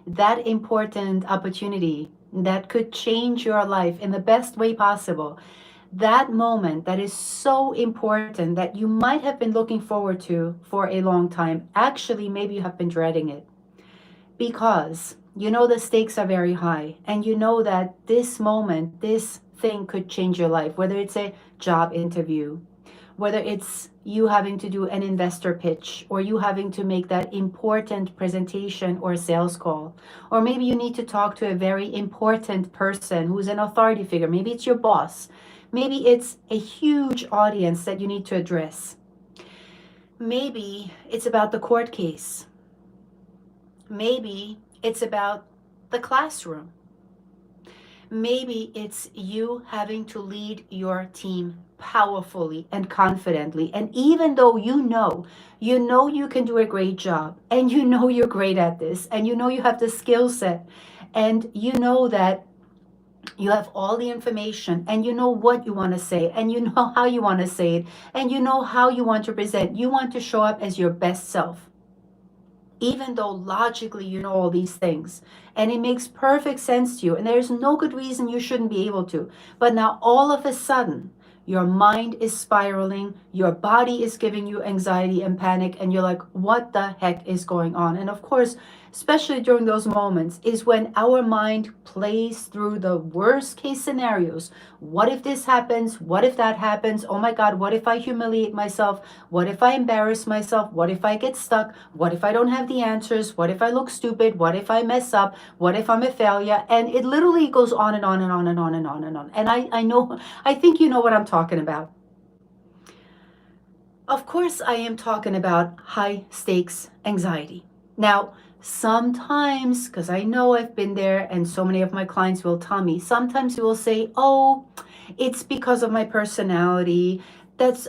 that important opportunity that could change your life in the best way possible, that moment that is so important that you might have been looking forward to for a long time, actually, maybe you have been dreading it because you know the stakes are very high and you know that this moment, this thing could change your life, whether it's a job interview, whether it's you having to do an investor pitch or you having to make that important presentation or sales call, or maybe you need to talk to a very important person who's an authority figure. Maybe it's your boss. Maybe it's a huge audience that you need to address. Maybe it's about the court case. Maybe it's about the classroom. Maybe it's you having to lead your team powerfully and confidently. And even though you know you can do a great job and you know you're great at this and you know you have the skill set and you know that you have all the information and you know what you want to say and you know how you want to say it and you know how you want to present. You want to show up as your best self even though logically you know all these things and it makes perfect sense to you and there's no good reason you shouldn't be able to. But now all of a sudden, your mind is spiraling, your body is giving you anxiety and panic, and you're like, what the heck is going on? And of course, especially during those moments, is when our mind plays through the worst case scenarios. What if this happens? What if that happens? Oh my God, what if I humiliate myself? What if I embarrass myself? What if I get stuck? What if I don't have the answers? What if I look stupid? What if I mess up? What if I'm a failure? And it literally goes on and on and on and on and on and on. And I know, I think you know what I'm talking about. Of course, I am talking about high stakes anxiety. Now, sometimes, because I know I've been there, and so many of my clients will tell me, sometimes you will say, oh, it's because of my personality.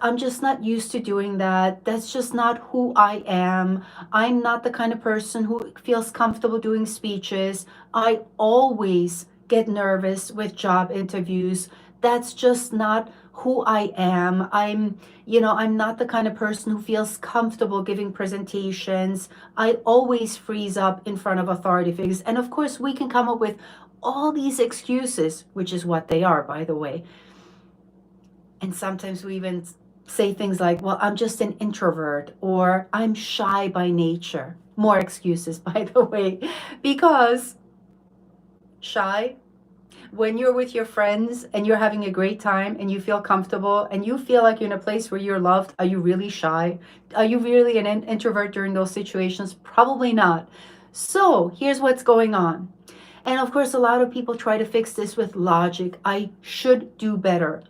I'm just not used to doing that. That's just not who I am. I'm not the kind of person who feels comfortable doing speeches. I always get nervous with job interviews. That's just not who I am. I'm not the kind of person who feels comfortable giving presentations. I always freeze up in front of authority figures. And of course, we can come up with all these excuses, which is what they are, by the way. And sometimes we even say things like, well, I'm just an introvert or I'm shy by nature. More excuses, by the way, because shy, when you're with your friends and you're having a great time and you feel comfortable and you feel like you're in a place where you're loved, are you really shy? Are you really an introvert during those situations? Probably not. So here's what's going on. And of course, a lot of people try to fix this with logic. I should do better.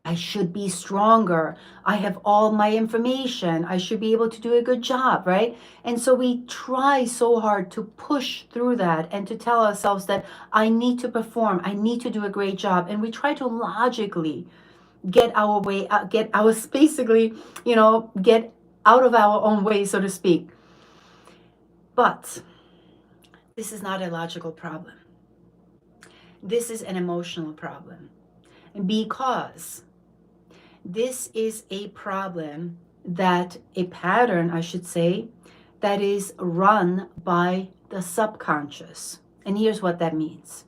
I should be stronger. I have all my information. I should be able to do a good job, right? And so we try so hard to push through that and to tell ourselves that I need to perform, I need to do a great job. And we try to logically get our way out, basically, get out of our own way, so to speak. But this is not a logical problem. This is an emotional problem because this is a problem a pattern, I should say, that is run by the subconscious. And here's what that means.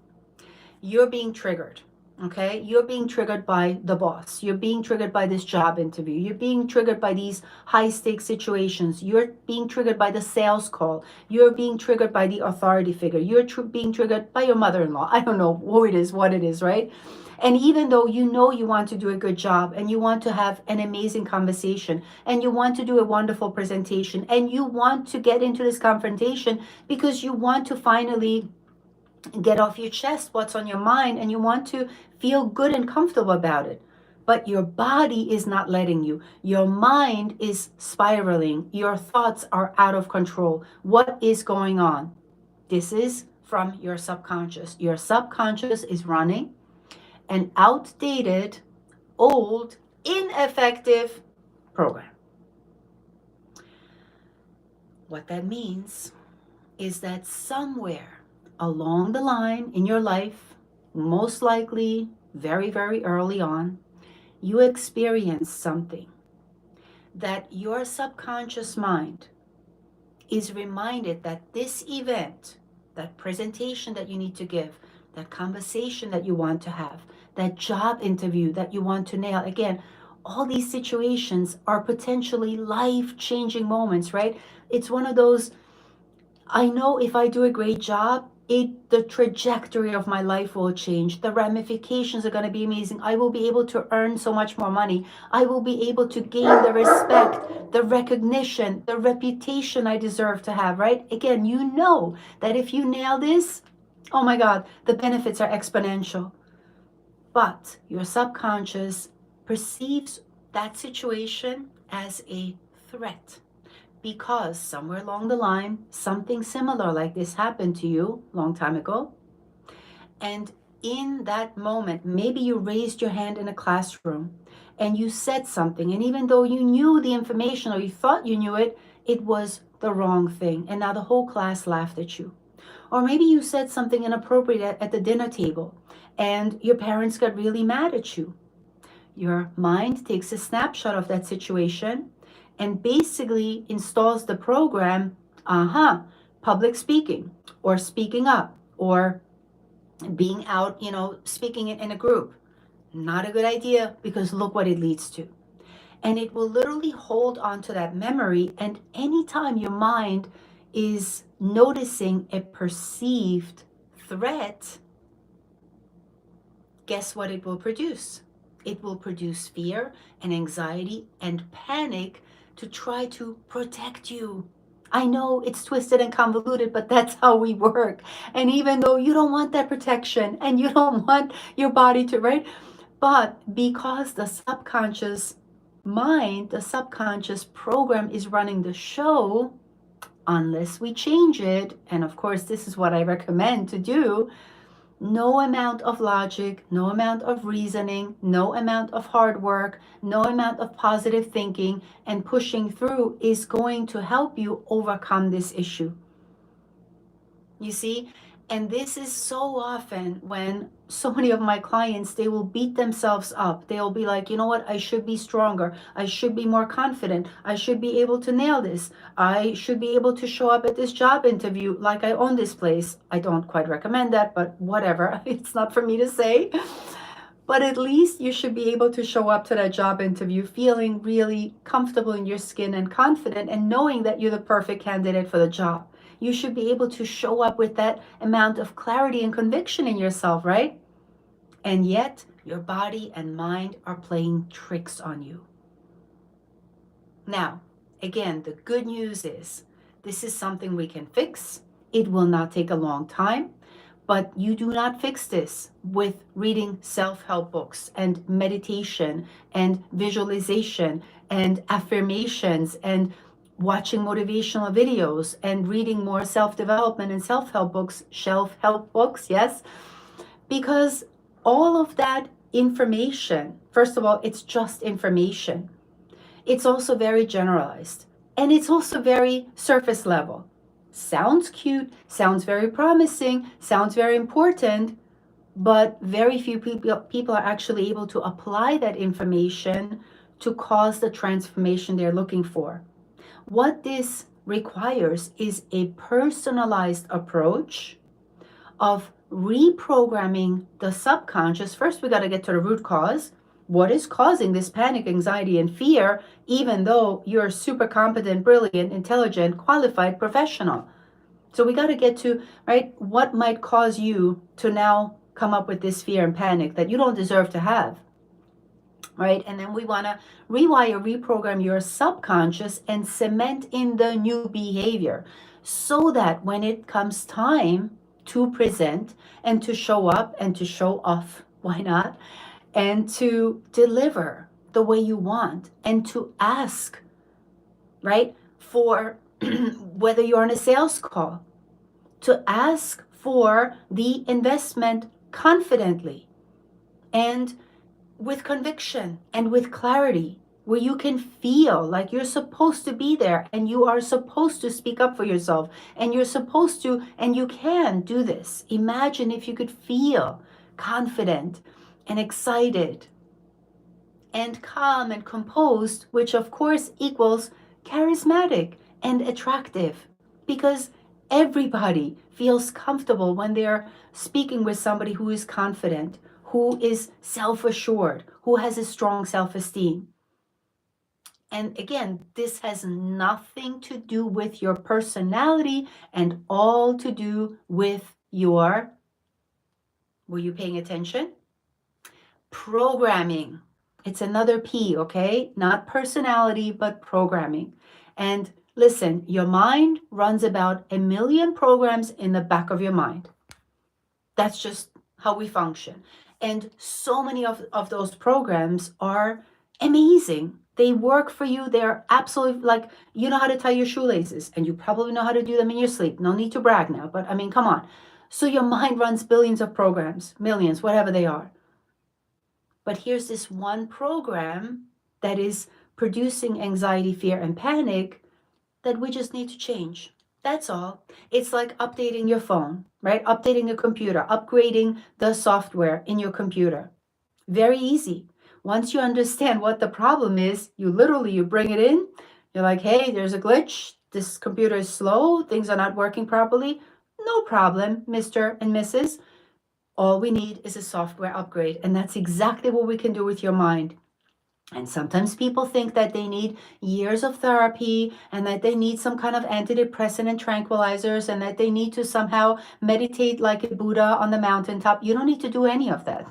You're being triggered, okay? You're being triggered by the boss. You're being triggered by this job interview. You're being triggered by these high stakes situations. You're being triggered by the sales call. You're being triggered by the authority figure. You're being triggered by your mother-in-law. I don't know who it is, what it is, right? And even though you know you want to do a good job and you want to have an amazing conversation and you want to do a wonderful presentation and you want to get into this confrontation because you want to finally get off your chest what's on your mind and you want to feel good and comfortable about it. But your body is not letting you. Your mind is spiraling. Your thoughts are out of control. What is going on? This is from your subconscious. Your subconscious is running an outdated, old, ineffective program. What that means is that somewhere along the line in your life, most likely very, very early on, you experience something that your subconscious mind is reminded that this event that presentation that you need to give, that conversation that you want to have, that job interview that you want to nail. Again, all these situations are potentially life-changing moments, right? It's one of those, I know if I do a great job, the trajectory of my life will change. The ramifications are going to be amazing. I will be able to earn so much more money. I will be able to gain the respect, the recognition, the reputation I deserve to have, right? Again, you know that if you nail this, oh my God, the benefits are exponential. But your subconscious perceives that situation as a threat, because somewhere along the line, something similar like this happened to you a long time ago. And in that moment, maybe you raised your hand in a classroom and you said something. And even though you knew the information or you thought you knew it, it was the wrong thing. And now the whole class laughed at you. Or maybe you said something inappropriate at the dinner table and your parents got really mad at you. Your mind takes a snapshot of that situation and basically installs the program, public speaking or speaking up or being out, speaking in a group. Not a good idea, because look what it leads to. And it will literally hold on to that memory. And anytime your mind is noticing a perceived threat, guess what it will produce? It will produce fear and anxiety and panic to try to protect you. I know it's twisted and convoluted, but that's how we work. And even though you don't want that protection and you don't want your body to, right? But because the subconscious mind, the subconscious program is running the show, unless we change it, and of course, this is what I recommend to do, no amount of logic, no amount of reasoning, no amount of hard work, no amount of positive thinking and pushing through is going to help you overcome this issue. You see? And this is so often when so many of my clients, they will beat themselves up. They'll be like, you know what? I should be stronger. I should be more confident. I should be able to nail this. I should be able to show up at this job interview like I own this place. I don't quite recommend that, but whatever. It's not for me to say. But at least you should be able to show up to that job interview feeling really comfortable in your skin and confident and knowing that you're the perfect candidate for the job. You should be able to show up with that amount of clarity and conviction in yourself, right? And yet your body and mind are playing tricks on you. Now, again, the good news is this is something we can fix. It will not take a long time. But you do not fix this with reading self-help books and meditation and visualization and affirmations and watching motivational videos and reading more self-development and self-help books, yes? Because all of that information, first of all, it's just information. It's also very generalized and it's also very surface level. Sounds cute, sounds very promising, sounds very important, but very few people are actually able to apply that information to cause the transformation they're looking for. What this requires is a personalized approach of reprogramming the subconscious. First, we got to get to the root cause. What is causing this panic, anxiety, and fear, even though you're super competent, brilliant, intelligent, qualified professional? So we got to get to, right, what might cause you to now come up with this fear and panic that you don't deserve to have, right? And then we want to rewire, reprogram your subconscious and cement in the new behavior so that when it comes time to present and to show up and to show off, why not? And to deliver the way you want and to ask, right, for whether you're on a sales call, to ask for the investment confidently and with conviction and with clarity, where you can feel like you're supposed to be there and you are supposed to speak up for yourself and you're supposed to and you can do this. Imagine if you could feel confident and excited and calm and composed, which of course equals charismatic and attractive, because everybody feels comfortable when they're speaking with somebody who is confident, who is self-assured, who has a strong self-esteem. And again, this has nothing to do with your personality and all to do with your, were you paying attention? Programming. It's another P, okay? Not personality, but programming. And listen, your mind runs about 1 million programs in the back of your mind. That's just how we function. And so many of those programs are amazing. They work for you. They're absolutely like, you know how to tie your shoelaces, and you probably know how to do them in your sleep. No need to brag now, but I mean, come on. So your mind runs billions of programs, millions, whatever they are. But here's this one program that is producing anxiety, fear, and panic that we just need to change. That's all. It's like updating your phone, right? Updating your computer, upgrading the software in your computer. Very easy. Once you understand what the problem is, you bring it in. You're like, hey, there's a glitch. This computer is slow. Things are not working properly. No problem, Mr. and Mrs. All we need is a software upgrade. And that's exactly what we can do with your mind. And sometimes people think that they need years of therapy and that they need some kind of antidepressant and tranquilizers and that they need to somehow meditate like a Buddha on the mountaintop. You don't need to do any of that.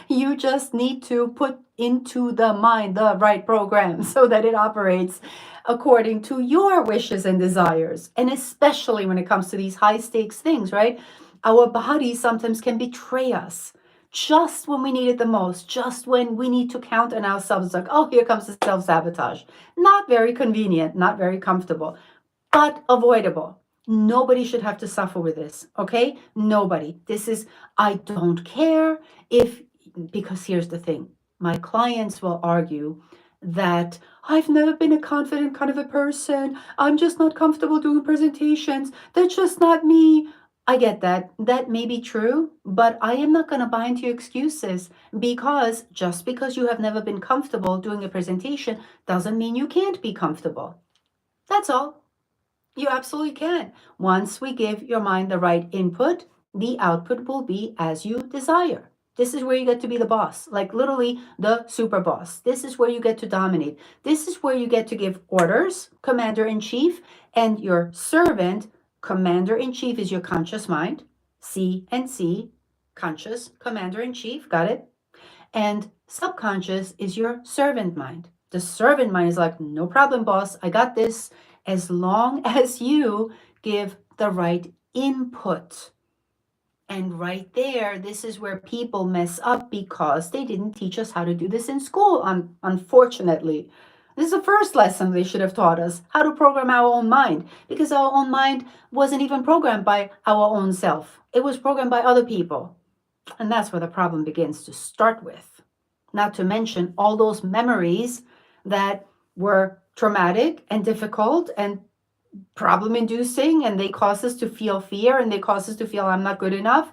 You just need to put into the mind the right program so that it operates according to your wishes and desires. And especially when it comes to these high stakes things, right? Our bodies sometimes can betray us just when we need it the most, just when we need to count on ourselves, like, oh, here comes the self-sabotage. Not very convenient, not very comfortable, but avoidable. Nobody should have to suffer with this, okay? Nobody. This is, I don't care if, because here's the thing, my clients will argue that I've never been a confident kind of a person. I'm just not comfortable doing presentations. That's just not me. I get that. That may be true, but I am not going to buy into your excuses because just because you have never been comfortable doing a presentation doesn't mean you can't be comfortable. That's all. You absolutely can. Once we give your mind the right input, the output will be as you desire. This is where you get to be the boss, like literally the super boss. This is where you get to dominate. This is where you get to give orders, commander in chief, and your servant. Commander in chief is your conscious mind, C and C, conscious, commander in chief, got it? And subconscious is your servant mind. The servant mind is like, no problem, boss, I got this, as long as you give the right input. And right there, this is where people mess up because they didn't teach us how to do this in school, unfortunately. This is the first lesson they should have taught us, how to program our own mind, because our own mind wasn't even programmed by our own self. It was programmed by other people. And that's where the problem begins to start with. Not to mention all those memories that were traumatic and difficult and problem inducing, and they cause us to feel fear and they cause us to feel I'm not good enough.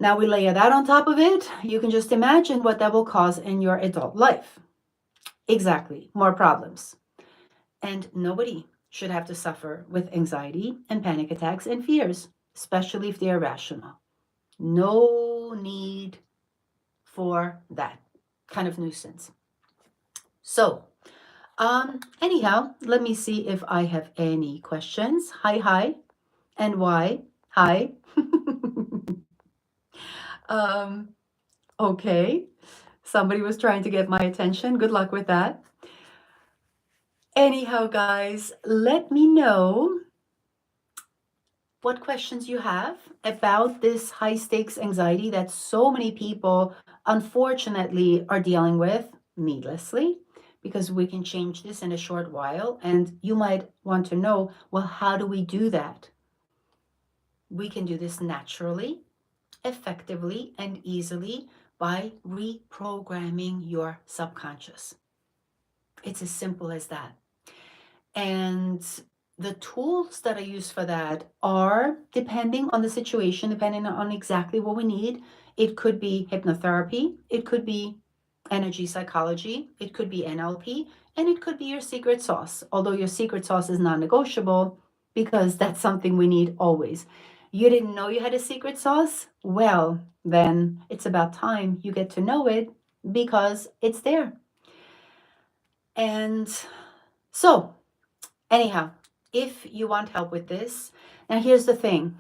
Now we layer that on top of it. You can just imagine what that will cause in your adult life. Exactly, more problems. And nobody should have to suffer with anxiety and panic attacks and fears, especially if they're irrational. No need for that kind of nuisance. So, anyhow, let me see if I have any questions. Hi, and why? Hi. Okay. Somebody was trying to get my attention. Good luck with that. Anyhow, guys, let me know what questions you have about this high stakes anxiety that so many people unfortunately are dealing with needlessly, because we can change this in a short while. And you might want to know, well, how do we do that? We can do this naturally, effectively, and easily by reprogramming your subconscious. It's as simple as that. And the tools that I use for that are depending on the situation, depending on exactly what we need. It could be hypnotherapy, it could be energy psychology, it could be NLP, and it could be your secret sauce. Although your secret sauce is non-negotiable, because that's something we need always. You didn't know you had a secret sauce? Well, then it's about time you get to know it because it's there. And so, anyhow, if you want help with this, now here's the thing.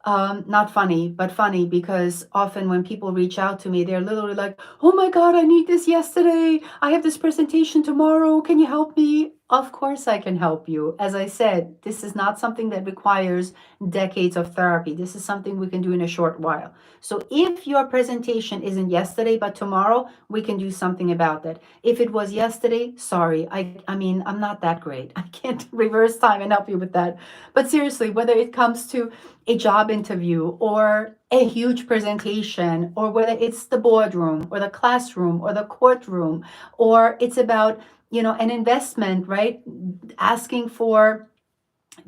Not funny, but funny because often when people reach out to me, they're literally like, "Oh my God, I need this yesterday. I have this presentation tomorrow. Can you help me?" Of course, I can help you. As I said, this is not something that requires decades of therapy. This is something we can do in a short while. So if your presentation isn't yesterday, but tomorrow, we can do something about that. If it was yesterday, sorry. I mean, I'm not that great. I can't reverse time and help you with that. But seriously, whether it comes to a job interview or a huge presentation, or whether it's the boardroom or the classroom or the courtroom, or it's about, an investment, right? Asking for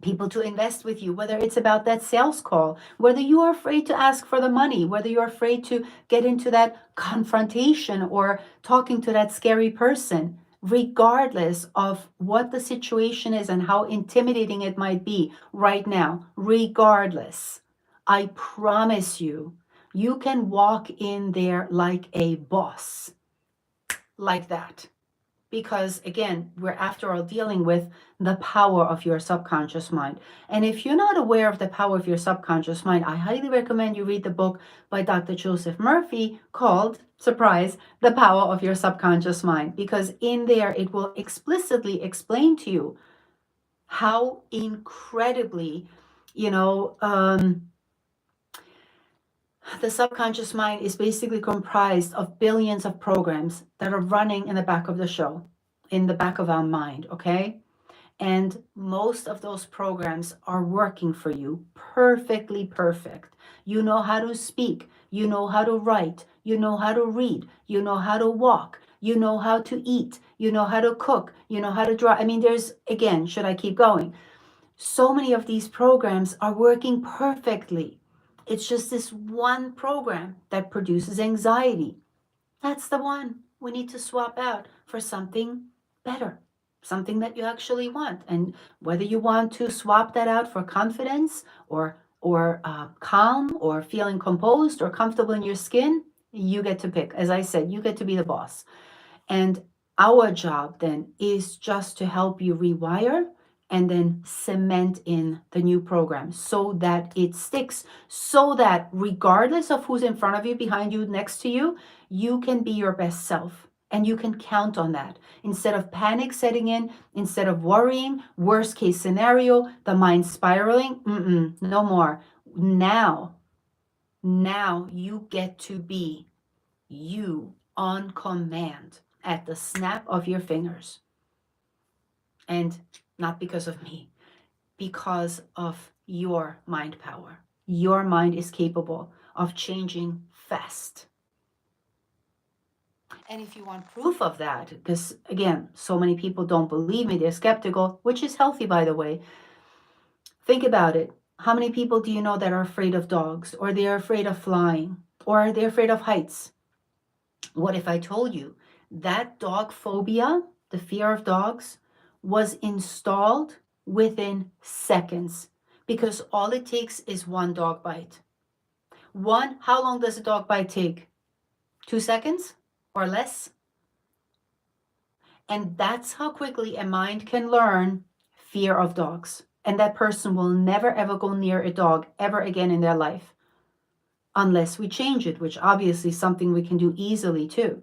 people to invest with you, whether it's about that sales call, whether you are afraid to ask for the money, whether you're afraid to get into that confrontation or talking to that scary person. Regardless of what the situation is and how intimidating it might be right now, regardless, I promise you, you can walk in there like a boss, like that. Because again, we're after all dealing with the power of your subconscious mind. And if you're not aware of the power of your subconscious mind, I highly recommend you read the book by Dr. Joseph Murphy called, surprise, The Power of Your Subconscious Mind, because in there it will explicitly explain to you how incredibly, you know um, the subconscious mind is basically comprised of billions of programs that are running in the back of the show, in the back of our mind, okay? And most of those programs are working for you perfectly perfect. You know how to speak, you know how to write, you know how to read, you know how to walk, you know how to eat, you know how to cook, you know how to draw. I mean, there's, again, should I keep going? So many of these programs are working perfectly. It's just this one program that produces anxiety. That's the one we need to swap out for something better, something that you actually want. And whether you want to swap that out for confidence or calm or feeling composed or comfortable in your skin, you get to pick. As I said, you get to be the boss. And our job then is just to help you rewire and then cement in the new program so that it sticks, so that regardless of who's in front of you, behind you, next to you, you can be your best self. And you can count on that. Instead of panic setting in, instead of worrying, worst case scenario, the mind spiraling, no more. Now you get to be you on command at the snap of your fingers. And not because of me, because of your mind power. Your mind is capable of changing fast. And if you want proof of that, because again, so many people don't believe me, they're skeptical, which is healthy, by the way. Think about it. How many people do you know that are afraid of dogs, or they're afraid of flying, or they're afraid of heights? What if I told you that dog phobia, the fear of dogs, was installed within seconds? Because all it takes is one dog bite. How long does a dog bite take? 2 seconds or less? And that's how quickly a mind can learn fear of dogs. And that person will never ever go near a dog ever again in their life, unless we change it, which obviously is something we can do easily too.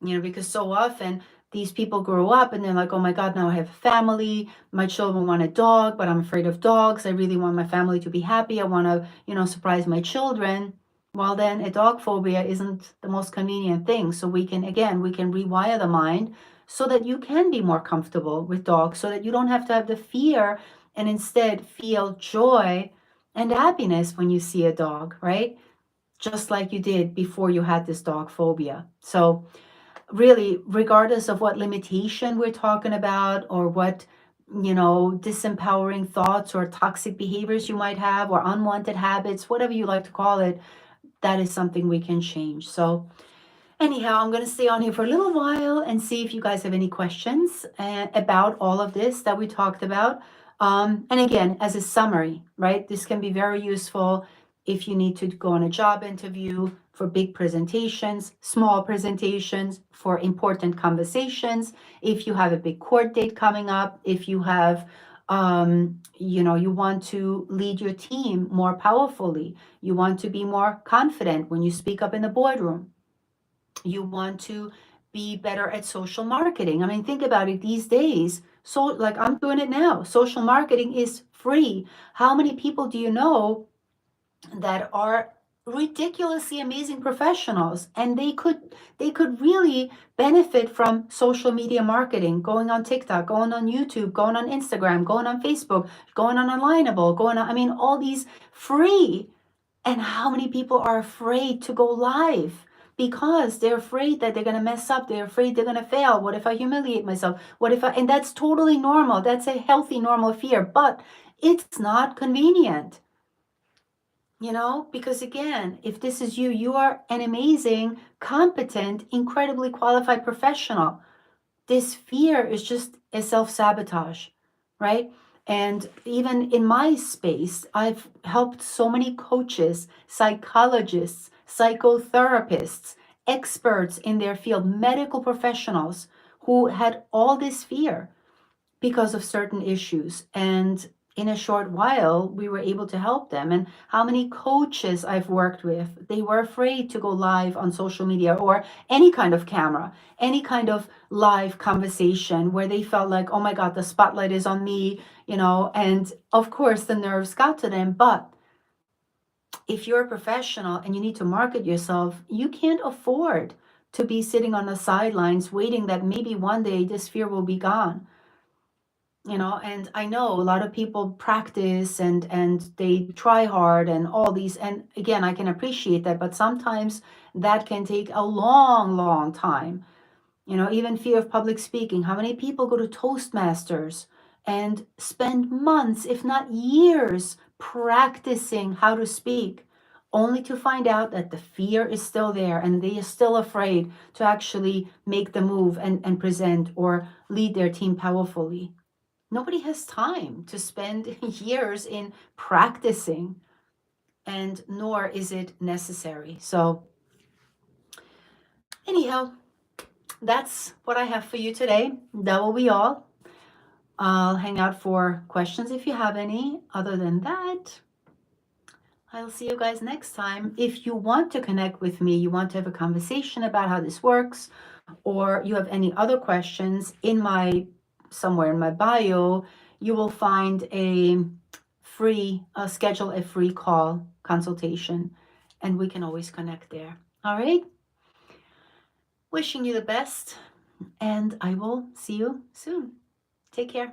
Because so often these people grow up and they're like, oh my God, now I have a family. My children want a dog, but I'm afraid of dogs. I really want my family to be happy. I want to, surprise my children. Well, then a dog phobia isn't the most convenient thing. So we can rewire the mind so that you can be more comfortable with dogs, so that you don't have to have the fear and instead feel joy and happiness when you see a dog, right? Just like you did before you had this dog phobia. So really, regardless of what limitation we're talking about, or what, disempowering thoughts or toxic behaviors you might have, or unwanted habits, whatever you like to call it, that is something we can change. So anyhow, I'm going to stay on here for a little while and see if you guys have any questions about all of this that we talked about. And again, as a summary, right? This can be very useful if you need to go on a job interview, for big presentations, small presentations, for important conversations, if you have a big court date coming up, if you have, you want to lead your team more powerfully, you want to be more confident when you speak up in the boardroom, you want to be better at social marketing. I mean, think about it these days. So, like, I'm doing it now. Social marketing is free. How many people do you know that are ridiculously amazing professionals, and they could really benefit from social media marketing, going on TikTok, going on YouTube, going on Instagram, going on Facebook, going on Alignable, going on, I mean, all these free. And how many people are afraid to go live because they're afraid that they're going to mess up, they're afraid they're going to fail? What if I humiliate myself? What if I, and that's totally normal, that's a healthy normal fear, but it's not convenient. Because again, if this is you, you are an amazing, competent, incredibly qualified professional. This fear is just a self-sabotage, right? And even in my space, I've helped so many coaches, psychologists, psychotherapists, experts in their field, medical professionals who had all this fear because of certain issues. And in a short while, we were able to help them. And how many coaches I've worked with, they were afraid to go live on social media or any kind of camera, any kind of live conversation where they felt like, oh my God, the spotlight is on me, and of course the nerves got to them. But if you're a professional and you need to market yourself, you can't afford to be sitting on the sidelines waiting that maybe one day this fear will be gone. And I know a lot of people practice and they try hard and all these, and again, I can appreciate that, but sometimes that can take a long, long time. Even fear of public speaking. How many people go to Toastmasters and spend months, if not years, practicing how to speak, only to find out that the fear is still there and they are still afraid to actually make the move and present or lead their team powerfully? Nobody has time to spend years in practicing, and nor is it necessary. So, anyhow, that's what I have for you today. That will be all. I'll hang out for questions if you have any. Other than that, I'll see you guys next time. If you want to connect with me, you want to have a conversation about how this works, or you have any other questions, somewhere in my bio, you will find schedule a free call consultation, and we can always connect there. All right. Wishing you the best, and I will see you soon. Take care.